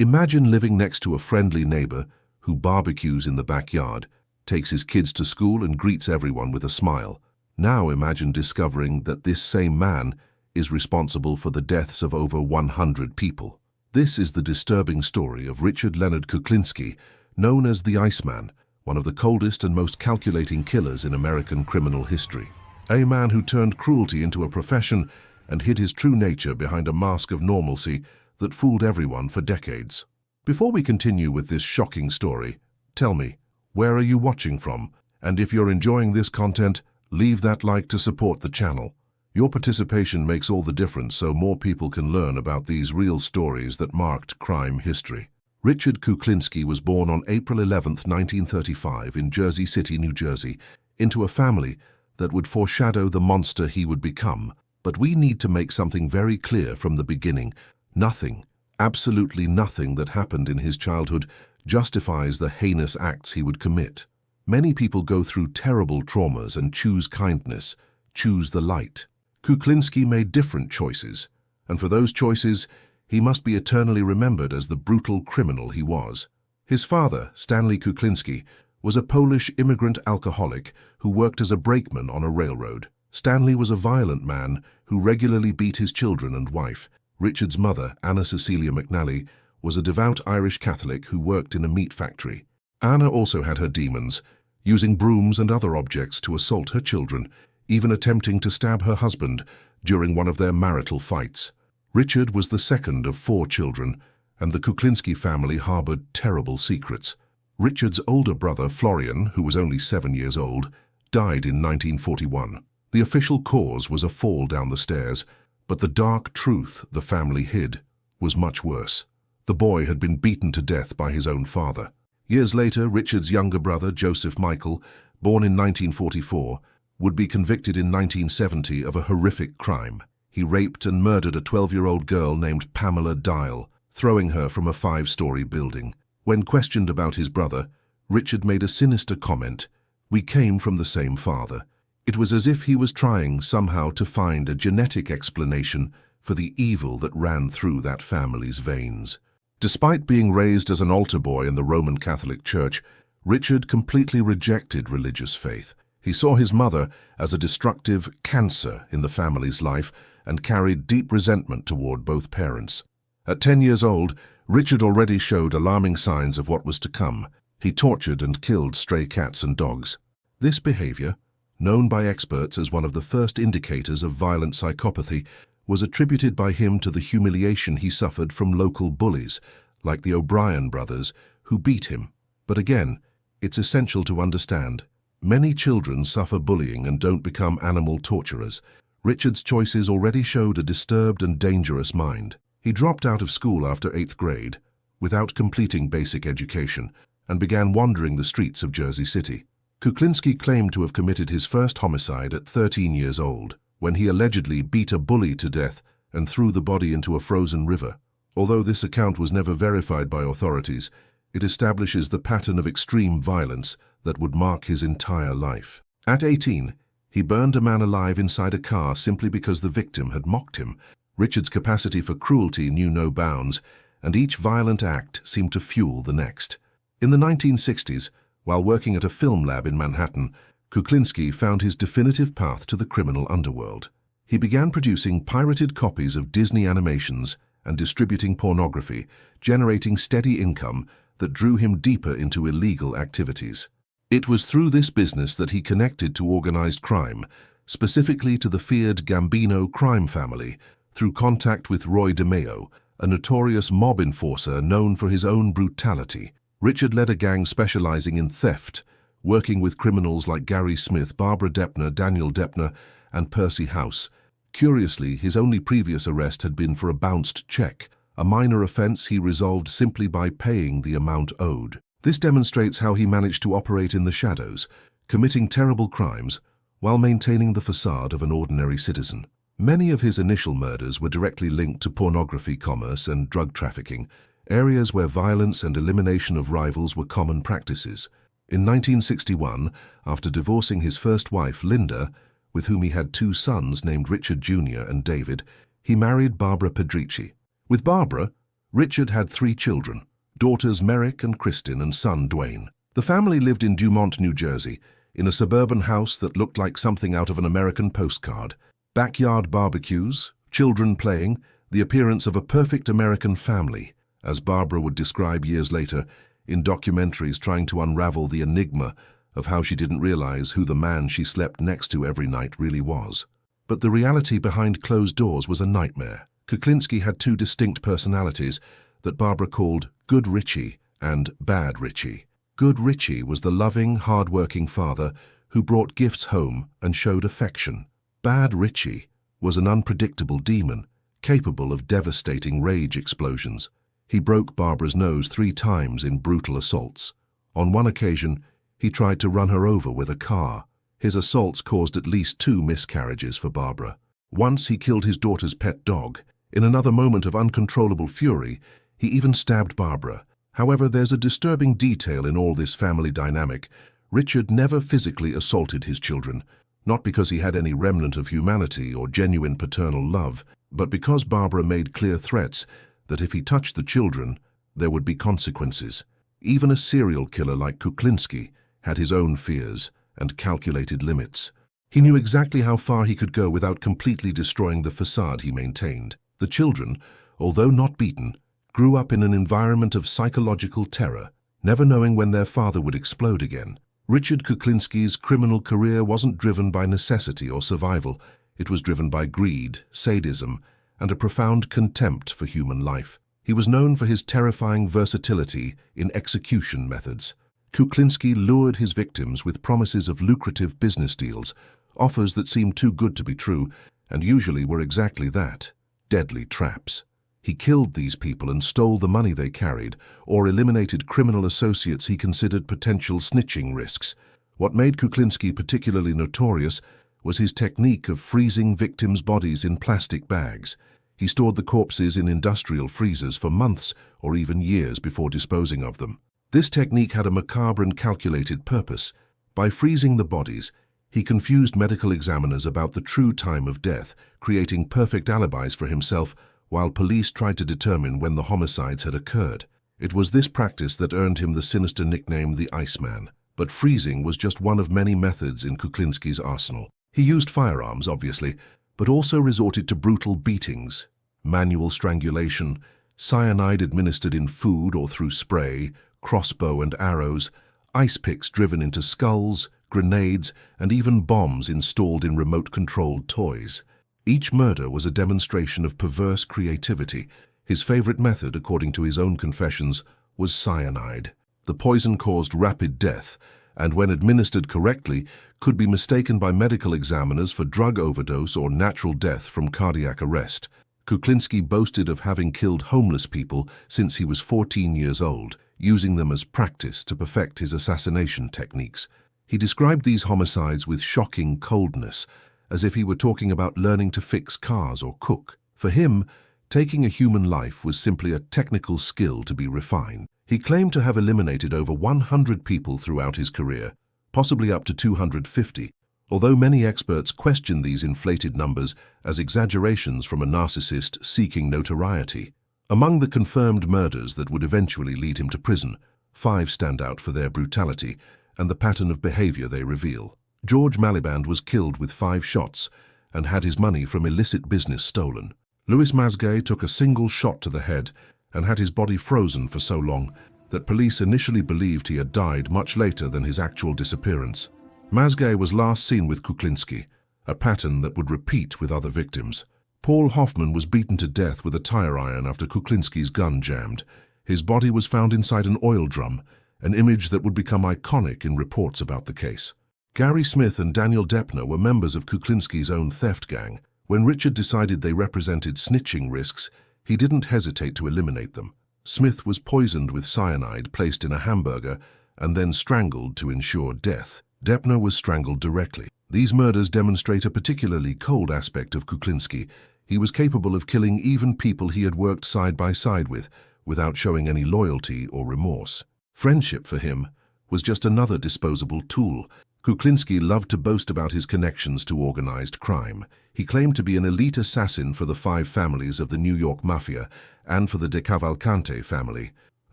Imagine living next to a friendly neighbor who barbecues in the backyard, takes his kids to school and greets everyone with a smile. Now imagine discovering that this same man is responsible for the deaths of over 100 people. This is the disturbing story of Richard Leonard Kuklinski, known as the Iceman, one of the coldest and most calculating killers in American criminal history. A man who turned cruelty into a profession and hid his true nature behind a mask of normalcy that fooled everyone for decades. Before we continue with this shocking story, tell me, where are you watching from? And if you're enjoying this content, leave that like to support the channel. Your participation makes all the difference so more people can learn about these real stories that marked crime history. Richard Kuklinski was born on April 11, 1935 in Jersey City, New Jersey, into a family that would foreshadow the monster he would become. But we need to make something very clear from the beginning. Nothing, absolutely nothing that happened in his childhood justifies the heinous acts he would commit. Many people go through terrible traumas and choose kindness, choose the light. Kuklinski made different choices, and for those choices, he must be eternally remembered as the brutal criminal he was. His father, Stanley Kuklinski, was a Polish immigrant alcoholic who worked as a brakeman on a railroad. Stanley was a violent man who regularly beat his children and wife. Richard's mother, Anna Cecilia McNally, was a devout Irish Catholic who worked in a meat factory. Anna also had her demons, using brooms and other objects to assault her children, even attempting to stab her husband during one of their marital fights. Richard was the second of 4 children, and the Kuklinski family harbored terrible secrets. Richard's older brother, Florian, who was only 7 years old, died in 1941. The official cause was a fall down the stairs, but the dark truth the family hid was much worse. The boy had been beaten to death by his own father. Years later, Richard's younger brother, Joseph Michael, born in 1944, would be convicted in 1970 of a horrific crime. He raped and murdered a 12-year-old girl named Pamela Dial, throwing her from a 5-story building. When questioned about his brother, Richard made a sinister comment: "We came from the same father." It was as if he was trying somehow to find a genetic explanation for the evil that ran through that family's veins. Despite being raised as an altar boy in the Roman Catholic Church, Richard completely rejected religious faith. He saw his mother as a destructive cancer in the family's life and carried deep resentment toward both parents. At 10 years old, Richard already showed alarming signs of what was to come. He tortured and killed stray cats and dogs. This behavior, known by experts as one of the first indicators of violent psychopathy, was attributed by him to the humiliation he suffered from local bullies, like the O'Brien brothers, who beat him. But again, it's essential to understand, many children suffer bullying and don't become animal torturers. Richard's choices already showed a disturbed and dangerous mind. He dropped out of school after 8th grade, without completing basic education, and began wandering the streets of Jersey City. Kuklinski claimed to have committed his first homicide at 13 years old, when he allegedly beat a bully to death and threw the body into a frozen river. Although this account was never verified by authorities, it establishes the pattern of extreme violence that would mark his entire life. At 18, he burned a man alive inside a car simply because the victim had mocked him. Richard's capacity for cruelty knew no bounds, and each violent act seemed to fuel the next. In the 1960s, while working at a film lab in Manhattan, Kuklinski found his definitive path to the criminal underworld. He began producing pirated copies of Disney animations and distributing pornography, generating steady income that drew him deeper into illegal activities. It was through this business that he connected to organized crime, specifically to the feared Gambino crime family, through contact with Roy DeMeo, a notorious mob enforcer known for his own brutality. Richard led a gang specializing in theft, working with criminals like Gary Smith, Barbara Deppner, Daniel Deppner, and Percy House. Curiously, his only previous arrest had been for a bounced check, a minor offense he resolved simply by paying the amount owed. This demonstrates how he managed to operate in the shadows, committing terrible crimes while maintaining the facade of an ordinary citizen. Many of his initial murders were directly linked to pornography commerce and drug trafficking, areas where violence and elimination of rivals were common practices. In 1961, after divorcing his first wife, Linda, with whom he had 2 sons named Richard Jr. and David, he married Barbara Pedrici. With Barbara, Richard had 3 children, daughters Merrick and Kristin and son Dwayne. The family lived in Dumont, New Jersey, in a suburban house that looked like something out of an American postcard. Backyard barbecues, children playing, the appearance of a perfect American family, as Barbara would describe years later in documentaries trying to unravel the enigma of how she didn't realize who the man she slept next to every night really was. But the reality behind closed doors was a nightmare. Kuklinski had 2 distinct personalities that Barbara called Good Richie and Bad Richie. Good Richie was the loving, hard-working father who brought gifts home and showed affection. Bad Richie was an unpredictable demon, capable of devastating rage explosions. He broke Barbara's nose 3 times in brutal assaults. On one occasion, he tried to run her over with a car. His assaults caused at least 2 miscarriages for Barbara. Once he killed his daughter's pet dog. In another moment of uncontrollable fury, he even stabbed Barbara. However, there's a disturbing detail in all this family dynamic. Richard never physically assaulted his children, not because he had any remnant of humanity or genuine paternal love, but because Barbara made clear threats that if he touched the children, there would be consequences. Even a serial killer like Kuklinski had his own fears and calculated limits. He knew exactly how far he could go without completely destroying the facade he maintained. The children, although not beaten, grew up in an environment of psychological terror, never knowing when their father would explode again. Richard Kuklinski's criminal career wasn't driven by necessity or survival. It was driven by greed, sadism, and a profound contempt for human life. He was known for his terrifying versatility in execution methods. Kuklinski lured his victims with promises of lucrative business deals, offers that seemed too good to be true, and usually were exactly that, deadly traps. He killed these people and stole the money they carried, or eliminated criminal associates he considered potential snitching risks. What made Kuklinski particularly notorious was his technique of freezing victims' bodies in plastic bags. He stored the corpses in industrial freezers for months or even years before disposing of them. This technique had a macabre and calculated purpose. By freezing the bodies, he confused medical examiners about the true time of death, creating perfect alibis for himself while police tried to determine when the homicides had occurred. It was this practice that earned him the sinister nickname the Iceman. But freezing was just one of many methods in Kuklinski's arsenal. He used firearms, obviously, but also resorted to brutal beatings, manual strangulation, cyanide administered in food or through spray, crossbow and arrows, ice picks driven into skulls, grenades, and even bombs installed in remote-controlled toys. Each murder was a demonstration of perverse creativity. His favorite method, according to his own confessions, was cyanide. The poison caused rapid death, and when administered correctly, could be mistaken by medical examiners for drug overdose or natural death from cardiac arrest. Kuklinski boasted of having killed homeless people since he was 14 years old, using them as practice to perfect his assassination techniques. He described these homicides with shocking coldness, as if he were talking about learning to fix cars or cook. For him, taking a human life was simply a technical skill to be refined. He claimed to have eliminated over 100 people throughout his career, possibly up to 250, although many experts question these inflated numbers as exaggerations from a narcissist seeking notoriety. Among the confirmed murders that would eventually lead him to prison, 5 stand out for their brutality and the pattern of behavior they reveal. George Maliband was killed with 5 shots and had his money from illicit business stolen. Louis Mazgay took a single shot to the head and had his body frozen for so long that police initially believed he had died much later than his actual disappearance. Mazgay was last seen with Kuklinski, a pattern that would repeat with other victims. Paul Hoffman was beaten to death with a tire iron after Kuklinski's gun jammed. His body was found inside an oil drum, an image that would become iconic in reports about the case. Gary Smith and Daniel Deppner were members of Kuklinski's own theft gang. When Richard decided they represented snitching risks, he didn't hesitate to eliminate them. Smith was poisoned with cyanide placed in a hamburger and then strangled to ensure death. Deppner was strangled directly. These murders demonstrate a particularly cold aspect of Kuklinski. He was capable of killing even people he had worked side by side with, without showing any loyalty or remorse. Friendship for him was just another disposable tool. Kuklinski loved to boast about his connections to organized crime. He claimed to be an elite assassin for the 5 families of the New York Mafia and for the De Cavalcante family.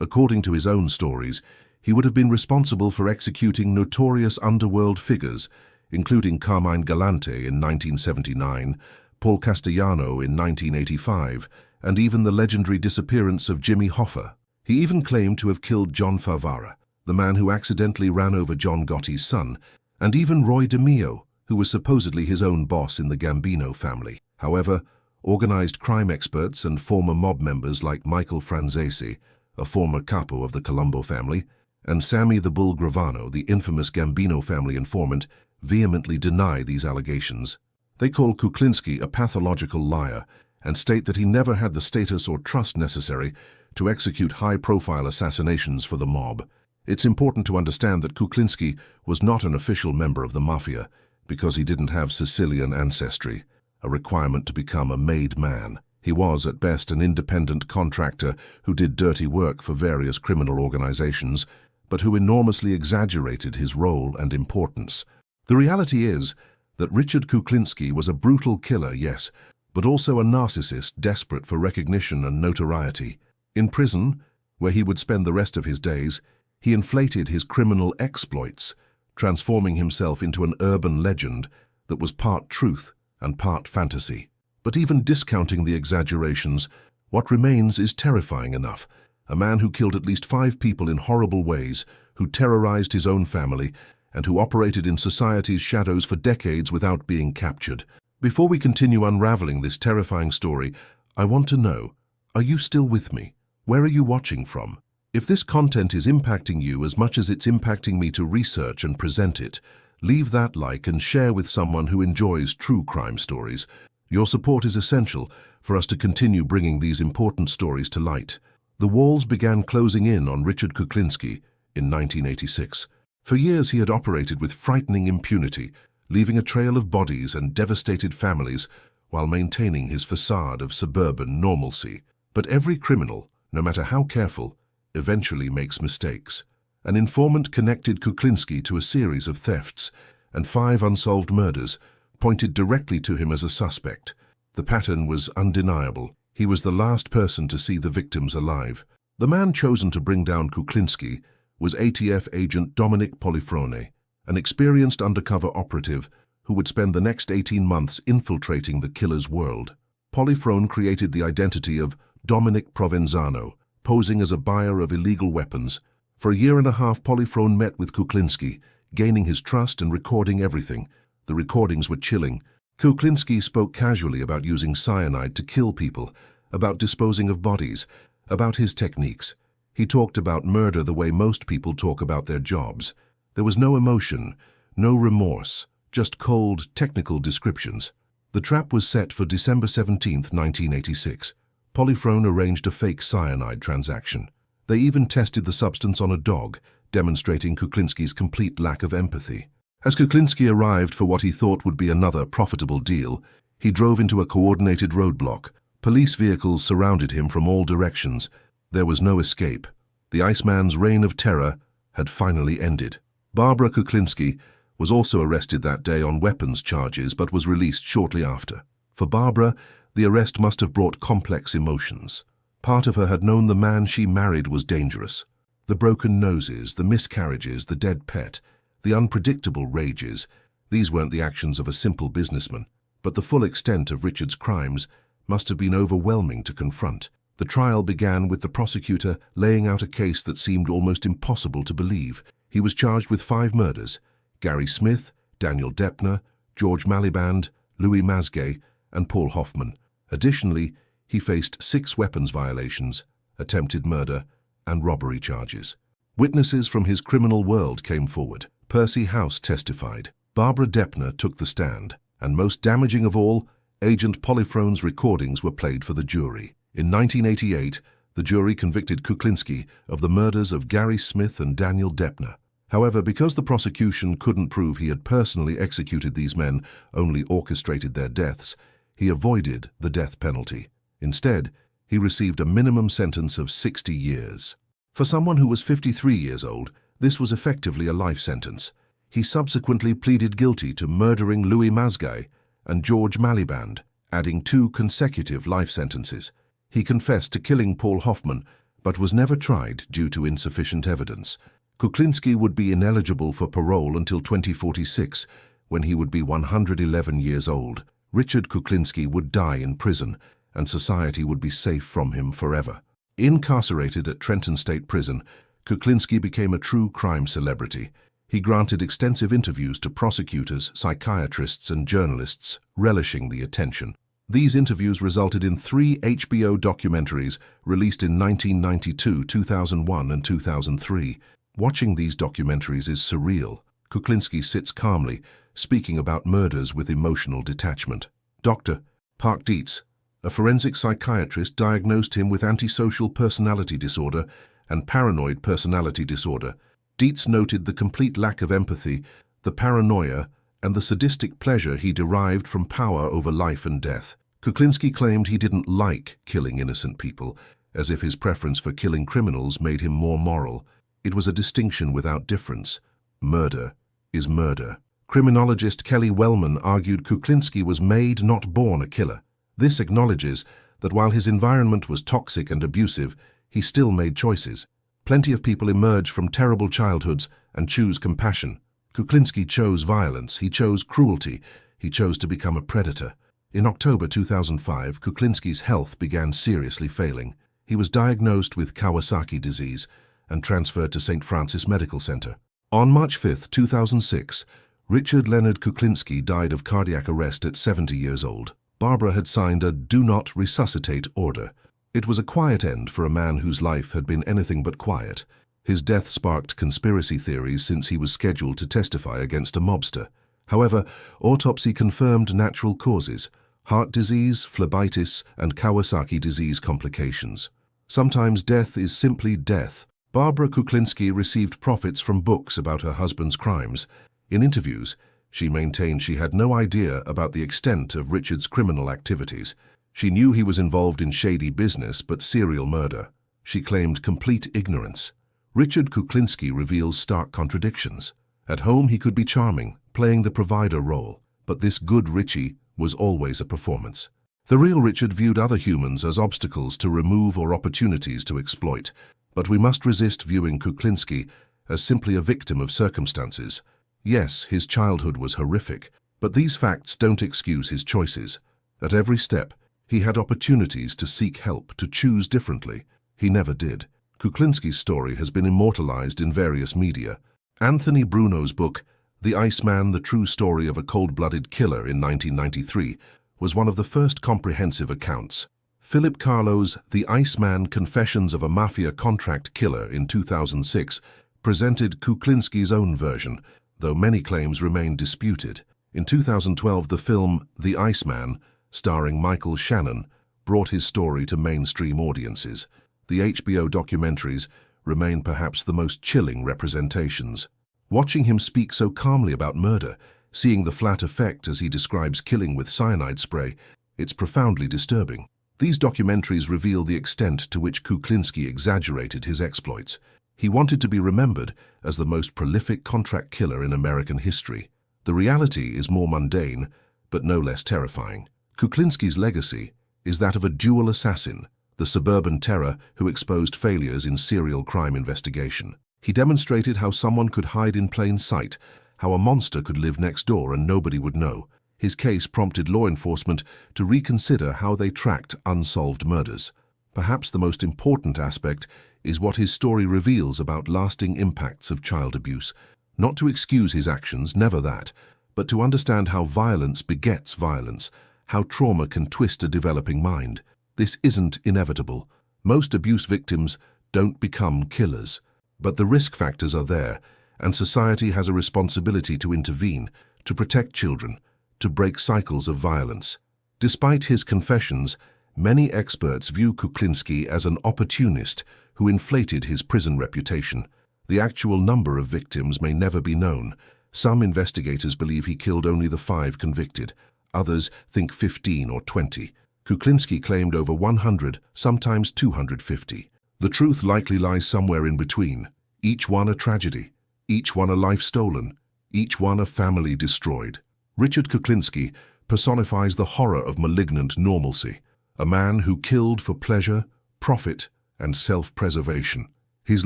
According to his own stories, he would have been responsible for executing notorious underworld figures, including Carmine Galante in 1979, Paul Castellano in 1985, and even the legendary disappearance of Jimmy Hoffa. He even claimed to have killed John Favara, the man who accidentally ran over John Gotti's son, and even Roy DeMeo, who was supposedly his own boss in the Gambino family. However, organized crime experts and former mob members like Michael Franzese, a former capo of the Colombo family, and Sammy the Bull Gravano, the infamous Gambino family informant, vehemently deny these allegations. They call Kuklinski a pathological liar and state that he never had the status or trust necessary to execute high-profile assassinations for the mob. It's important to understand that Kuklinski was not an official member of the Mafia because he didn't have Sicilian ancestry, a requirement to become a made man. He was, at best, an independent contractor who did dirty work for various criminal organizations, but who enormously exaggerated his role and importance. The reality is that Richard Kuklinski was a brutal killer, yes, but also a narcissist desperate for recognition and notoriety. In prison, where he would spend the rest of his days, he inflated his criminal exploits, transforming himself into an urban legend that was part truth and part fantasy. But even discounting the exaggerations, what remains is terrifying enough. A man who killed at least 5 people in horrible ways, who terrorized his own family, and who operated in society's shadows for decades without being captured. Before we continue unraveling this terrifying story, I want to know, are you still with me? Where are you watching from? If this content is impacting you as much as it's impacting me to research and present it, leave that like and share with someone who enjoys true crime stories. Your support is essential for us to continue bringing these important stories to light. The walls began closing in on Richard Kuklinski in 1986. For years he had operated with frightening impunity, leaving a trail of bodies and devastated families while maintaining his facade of suburban normalcy. But every criminal, no matter how careful, eventually makes mistakes. An informant connected Kuklinski to a series of thefts, and 5 unsolved murders pointed directly to him as a suspect. The pattern was undeniable. He was the last person to see the victims alive. The man chosen to bring down Kuklinski was ATF agent Dominic Polifrone, an experienced undercover operative who would spend the next 18 months infiltrating the killer's world. Polifrone created the identity of Dominic Provenzano, posing as a buyer of illegal weapons. For a year and a half, Polifrone met with Kuklinski, gaining his trust and recording everything. The recordings were chilling. Kuklinski spoke casually about using cyanide to kill people, about disposing of bodies, about his techniques. He talked about murder the way most people talk about their jobs. There was no emotion, no remorse, just cold, technical descriptions. The trap was set for December 17, 1986. Polifrone arranged a fake cyanide transaction. They even tested the substance on a dog, demonstrating Kuklinski's complete lack of empathy. As Kuklinski arrived for what he thought would be another profitable deal, he drove into a coordinated roadblock. Police vehicles surrounded him from all directions. There was no escape. The Iceman's reign of terror had finally ended. Barbara Kuklinski was also arrested that day on weapons charges but was released shortly after. For Barbara, the arrest must have brought complex emotions. Part of her had known the man she married was dangerous. The broken noses, the miscarriages, the dead pet, the unpredictable rages, these weren't the actions of a simple businessman. But the full extent of Richard's crimes must have been overwhelming to confront. The trial began with the prosecutor laying out a case that seemed almost impossible to believe. He was charged with 5 murders: Gary Smith, Daniel Deppner, George Maliband, Louis Masgay, and Paul Hoffman. Additionally, he faced 6 weapons violations, attempted murder, and robbery charges. Witnesses from his criminal world came forward. Percy House testified. Barbara Deppner took the stand. And most damaging of all, Agent Polifrone's recordings were played for the jury. In 1988, the jury convicted Kuklinski of the murders of Gary Smith and Daniel Deppner. However, because the prosecution couldn't prove he had personally executed these men, only orchestrated their deaths, he avoided the death penalty. Instead, he received a minimum sentence of 60 years. For someone who was 53 years old, this was effectively a life sentence. He subsequently pleaded guilty to murdering Louis Mazgay and George Maliband, adding 2 consecutive life sentences. He confessed to killing Paul Hoffman, but was never tried due to insufficient evidence. Kuklinski would be ineligible for parole until 2046, when he would be 111 years old. Richard Kuklinski would die in prison, and society would be safe from him forever. Incarcerated at Trenton State Prison, Kuklinski became a true crime celebrity. He granted extensive interviews to prosecutors, psychiatrists, and journalists, relishing the attention. These interviews resulted in 3 HBO documentaries released in 1992, 2001, and 2003. Watching these documentaries is surreal. Kuklinski sits calmly, speaking about murders with emotional detachment. Dr. Park Dietz, a forensic psychiatrist, diagnosed him with antisocial personality disorder and paranoid personality disorder. Dietz noted the complete lack of empathy, the paranoia, and the sadistic pleasure he derived from power over life and death. Kuklinski claimed he didn't like killing innocent people, as if his preference for killing criminals made him more moral. It was a distinction without difference. Murder is murder. Criminologist Kelly Wellman argued Kuklinski was made, not born, a killer. This acknowledges that while his environment was toxic and abusive, he still made choices. Plenty of people emerge from terrible childhoods and choose compassion. Kuklinski chose violence, he chose cruelty, he chose to become a predator. In October 2005, Kuklinski's health began seriously failing. He was diagnosed with Kawasaki disease and transferred to St. Francis Medical Center. On March 5, 2006, Richard Leonard Kuklinski died of cardiac arrest at 70 years old. Barbara had signed a "Do Not Resuscitate" order. It was a quiet end for a man whose life had been anything but quiet. His death sparked conspiracy theories since he was scheduled to testify against a mobster. However, autopsy confirmed natural causes: heart disease, phlebitis, and Kawasaki disease complications. Sometimes death is simply death. Barbara Kuklinski received profits from books about her husband's crimes. In interviews, she maintained she had no idea about the extent of Richard's criminal activities. She knew he was involved in shady business, but serial murder. She claimed complete ignorance. Richard Kuklinski reveals stark contradictions. At home, he could be charming, playing the provider role, but this good Richie was always a performance. The real Richard viewed other humans as obstacles to remove or opportunities to exploit, but we must resist viewing Kuklinski as simply a victim of circumstances. Yes, his childhood was horrific, but these facts don't excuse his choices. At every step, he had opportunities to seek help, to choose differently. He never did. Kuklinski's story has been immortalized in various media. Anthony Bruno's book, The Iceman, The True Story of a Cold-Blooded Killer in 1993, was one of the first comprehensive accounts. Philip Carlo's The Iceman, Confessions of a Mafia Contract Killer in 2006 presented Kuklinski's own version, though many claims remain disputed. In 2012, the film The Iceman, starring Michael Shannon, brought his story to mainstream audiences. The HBO documentaries remain perhaps the most chilling representations. Watching him speak so calmly about murder, seeing the flat effect as he describes killing with cyanide spray, it's profoundly disturbing. These documentaries reveal the extent to which Kuklinski exaggerated his exploits. He wanted to be remembered as the most prolific contract killer in American history. The reality is more mundane, but no less terrifying. Kuklinski's legacy is that of a dual assassin, the suburban terror who exposed failures in serial crime investigation. He demonstrated how someone could hide in plain sight, how a monster could live next door and nobody would know. His case prompted law enforcement to reconsider how they tracked unsolved murders. Perhaps the most important aspect is what his story reveals about lasting impacts of child abuse. Not to excuse his actions, never that, but to understand how violence begets violence, how trauma can twist a developing mind. This isn't inevitable. Most abuse victims don't become killers, but the risk factors are there, and society has a responsibility to intervene, to protect children, to break cycles of violence. Despite his confessions, many experts view Kuklinski as an opportunist who inflated his prison reputation. The actual number of victims may never be known. Some investigators believe he killed only the 5 convicted. Others think 15 or 20. Kuklinski claimed over 100, sometimes 250. The truth likely lies somewhere in between. Each one a tragedy, each one a life stolen, each one a family destroyed. Richard Kuklinski personifies the horror of malignant normalcy, a man who killed for pleasure, profit, and self-preservation. His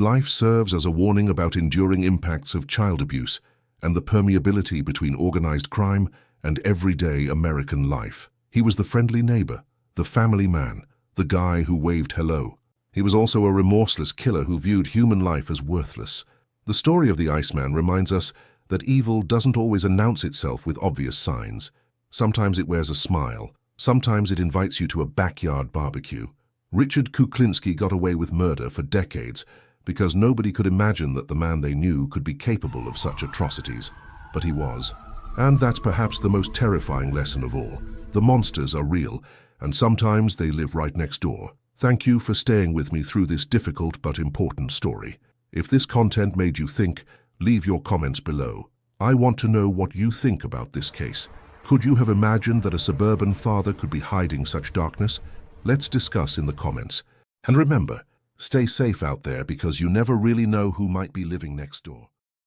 life serves as a warning about enduring impacts of child abuse and the permeability between organized crime and everyday American life. He was the friendly neighbor, the family man, the guy who waved hello. He was also a remorseless killer who viewed human life as worthless. The story of the Iceman reminds us that evil doesn't always announce itself with obvious signs. Sometimes it wears a smile. Sometimes it invites you to a backyard barbecue. Richard Kuklinski got away with murder for decades because nobody could imagine that the man they knew could be capable of such atrocities. But he was. And that's perhaps the most terrifying lesson of all. The monsters are real, and sometimes they live right next door. Thank you for staying with me through this difficult but important story. If this content made you think, leave your comments below. I want to know what you think about this case. Could you have imagined that a suburban father could be hiding such darkness? Let's discuss in the comments. And remember, stay safe out there because you never really know who might be living next door.